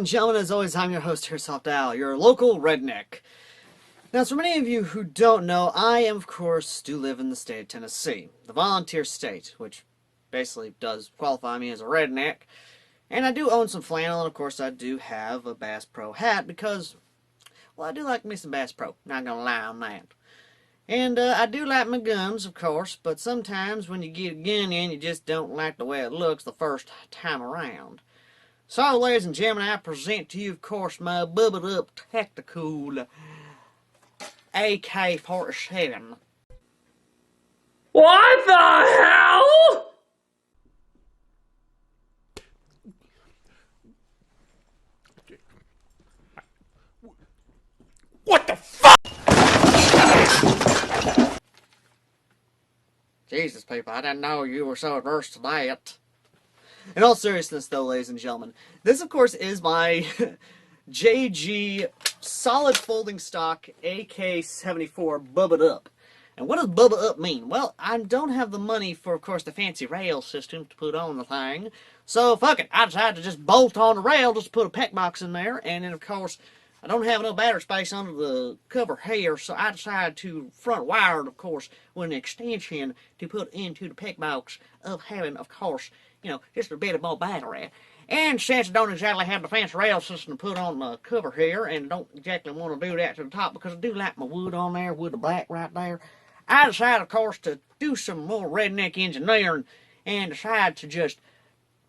gentlemen, as always, I'm your host, AirsoftAL, your local redneck. Now, for many of you who don't know, I, of course, do live in the state of Tennessee, the volunteer state, which basically does qualify me as a redneck. And I do own some flannel, and of course, I do have a Bass Pro hat because, well, I do like me some Bass Pro, not gonna lie on that. And I do like my guns, of course, but sometimes when you get a gun in, you just don't like the way it looks the first time around. So, ladies and gentlemen, I present to you, of course, my bubbled up tactical AK-47. What the hell? What the fuck? Jesus, people, I didn't know you were so averse to that. In all seriousness, though, ladies and gentlemen, this, of course, is my JG solid folding stock AK-74 Bubba Up. And what does Bubba Up mean? Well, I don't have the money for, of course, the fancy rail system to put on the thing. So, fuck it. I decided to just bolt on the rail, just put a pec box in there. And then, of course, I don't have enough battery space under the cover here, so I decided to front wire it, of course, with an extension to put into the pec box of having, of course, you know, just a bit of more battery. And since I don't exactly have the fancy rail system to put on the cover here, and don't exactly want to do that to the top because I do like my wood on there, wood of black right there, I decided, of course, to do some more redneck engineering and decided to just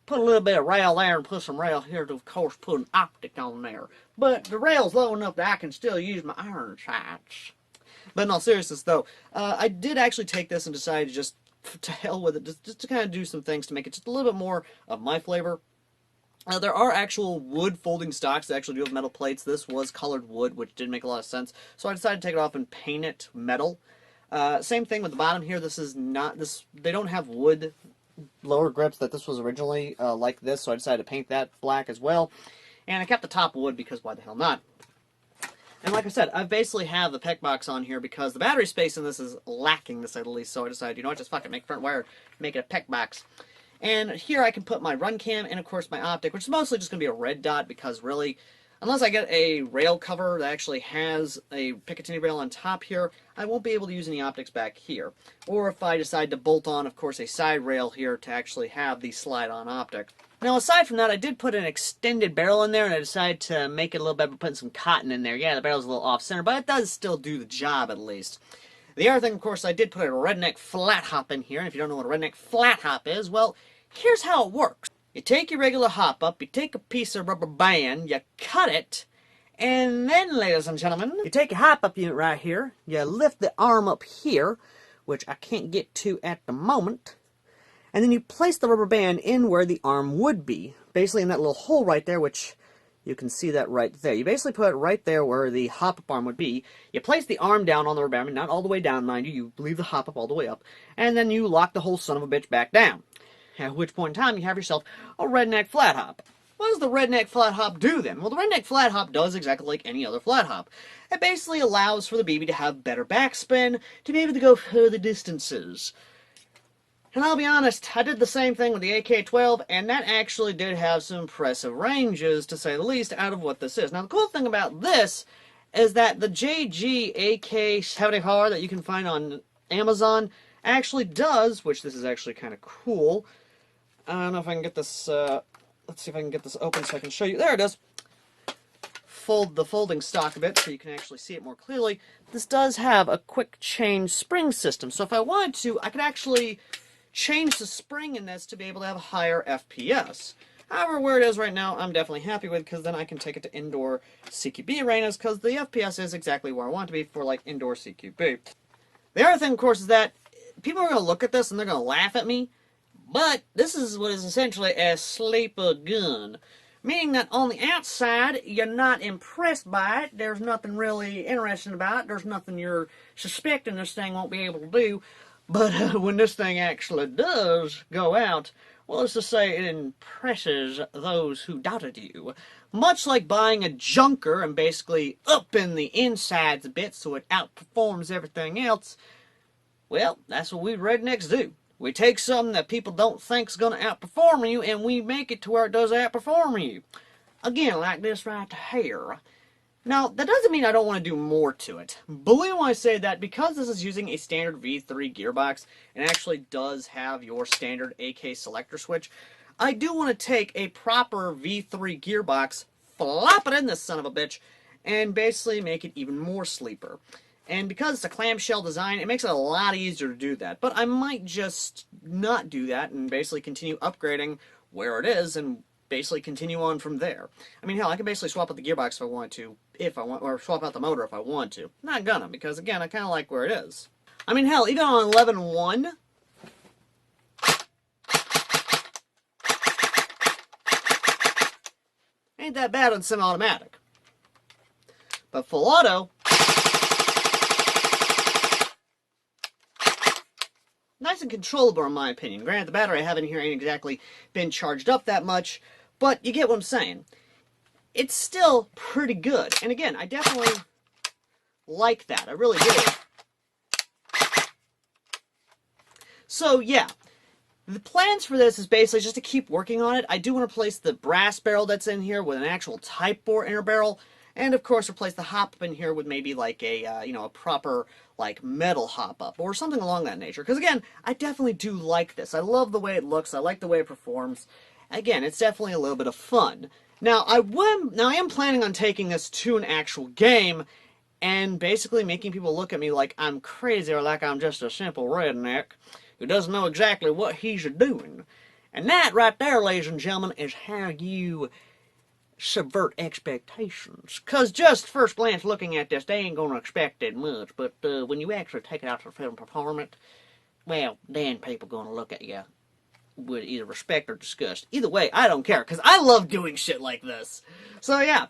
put a little bit of rail there and put some rail here to, of course, put an optic on there. But the rail's low enough that I can still use my iron sights. But in all seriousness, though, I did actually take this and decided just to hell with it, just to kind of do some things to make it just a little bit more of my flavor. There are actual wood folding stocks that actually do have metal plates. This was colored wood, which did make a lot of sense. So I decided to take it off and paint it metal. Same thing with the bottom here. This is not this. They don't have wood lower grips. That this was originally like this, so I decided to paint that black as well. And I kept the top wood because why the hell not? And like I said, I basically have the pec box on here because the battery space in this is lacking, to say the least. So I decided, you know what, just fucking make front wire, make it a pec box. And here I can put my run cam and, of course, my optic, which is mostly just going to be a red dot because, really, unless I get a rail cover that actually has a Picatinny rail on top here, I won't be able to use any optics back here. Or if I decide to bolt on, of course, a side rail here to actually have the slide-on optic. Now, aside from that, I did put an extended barrel in there, and I decided to make it a little better by putting some cotton in there. Yeah, the barrel's a little off-center, but it does still do the job, at least. The other thing, of course, I did put a redneck flat hop in here, and if you don't know what a redneck flat hop is, well, here's how it works. You take your regular hop up, you take a piece of rubber band, you cut it, and then, ladies and gentlemen, you take your hop up unit right here, you lift the arm up here, which I can't get to at the moment, and then you place the rubber band in where the arm would be, basically in that little hole right there, which you can see that right there. You basically put it right there where the hop-up arm would be. You place the arm down on the rubber band, not all the way down, mind you. You leave the hop-up all the way up. And then you lock the whole son of a bitch back down. At which point in time, you have yourself a redneck flat hop. What does the redneck flat hop do then? Well, the redneck flat hop does exactly like any other flat hop. It basically allows for the BB to have better backspin, to be able to go further distances. And I'll be honest, I did the same thing with the AK-12, and that actually did have some impressive ranges, to say the least, out of what this is. Now, the cool thing about this is that the JG AK-74 that you can find on Amazon actually does, which this is actually kind of cool. I don't know if I can get this, let's see if I can get this open so I can show you. There it is. Fold the folding stock a bit so you can actually see it more clearly. This does have a quick change spring system, so if I wanted to, I could actually change the spring in this to be able to have a higher FPS. However, where it is right now, I'm definitely happy with, because then I can take it to indoor CQB arenas, because the FPS is exactly where I want it to be for, like, indoor CQB. The other thing, of course, is that people are going to look at this and they're going to laugh at me, but this is what is essentially a sleeper gun. Meaning that on the outside, you're not impressed by it, there's nothing really interesting about it, there's nothing you're suspecting this thing won't be able to do, but when this thing actually does go out, well, let's just say it impresses those who doubted you. Much like buying a junker and basically upping the insides a bit so it outperforms everything else, well, that's what we rednecks do. We take something that people don't think's going to outperform you, and we make it to where it does outperform you. Again, like this right here. Now, that doesn't mean I don't want to do more to it. Believe when I say that, because this is using a standard V3 gearbox, and actually does have your standard AK selector switch, I do want to take a proper V3 gearbox, flop it in this son of a bitch, and basically make it even more sleeper. And because it's a clamshell design, it makes it a lot easier to do that. But I might just not do that and basically continue upgrading where it is and basically continue on from there. I mean, hell, I can basically swap out the gearbox if I want to, or swap out the motor if I want to. Not gonna, because again, I kind of like where it is. I mean, hell, even on 11.1, ain't that bad on semi-automatic. But full auto, nice and controllable in my opinion. Granted, the battery I have in here ain't exactly been charged up that much, but you get what I'm saying. It's still pretty good. And again, I definitely like that. I really do. So yeah, the plans for this is basically just to keep working on it. I do want to replace the brass barrel that's in here with an actual Type 4 inner barrel. And of course replace the hop-up in here with maybe like a, a proper like metal hop-up or something along that nature. Because again, I definitely do like this. I love the way it looks. I like the way it performs. Again, it's definitely a little bit of fun. Now, I am planning on taking this to an actual game and basically making people look at me like I'm crazy or like I'm just a simple redneck who doesn't know exactly what he's doing. And that right there, ladies and gentlemen, is how you subvert expectations. Because just first glance looking at this, they ain't going to expect that much. But when you actually take it out to the film performance, well, then people going to look at you with either respect or disgust. Either way, I don't care, because I love doing shit like this. So yeah,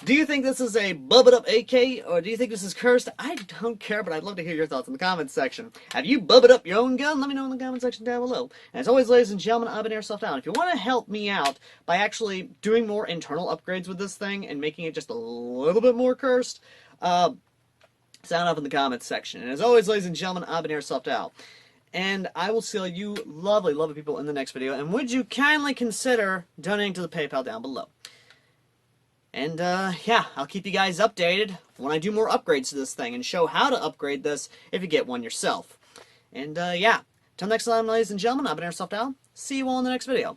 do you think this is a bub it up AK, or do you think this is cursed? I don't care, but I'd love to hear your thoughts in the comments section. Have you bubbed up your own gun? Let me know in the comment section down below. And as always, ladies and gentlemen, I've been AirsoftAL. If you want to help me out by actually doing more internal upgrades with this thing and making it just a little bit more cursed, sound off in the comments section. And as always, ladies and gentlemen, I've been AirsoftAL. And I will see you lovely, lovely people in the next video. And would you kindly consider donating to the PayPal down below? And, yeah, I'll keep you guys updated when I do more upgrades to this thing and show how to upgrade this if you get one yourself. And, yeah, till next time, ladies and gentlemen, I've been AirsoftAL. See you all in the next video.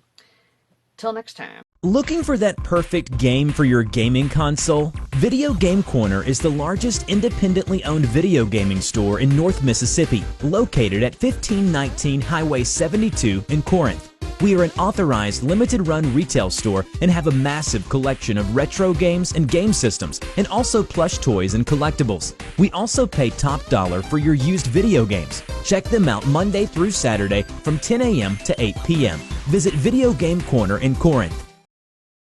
Till next time. Looking for that perfect game for your gaming console? Video Game Corner is the largest independently owned video gaming store in North Mississippi, located at 1519 Highway 72 in Corinth. We are an authorized limited-run retail store and have a massive collection of retro games and game systems, and also plush toys and collectibles. We also pay top dollar for your used video games. Check them out Monday through Saturday from 10 a.m. to 8 p.m. Visit Video Game Corner in Corinth.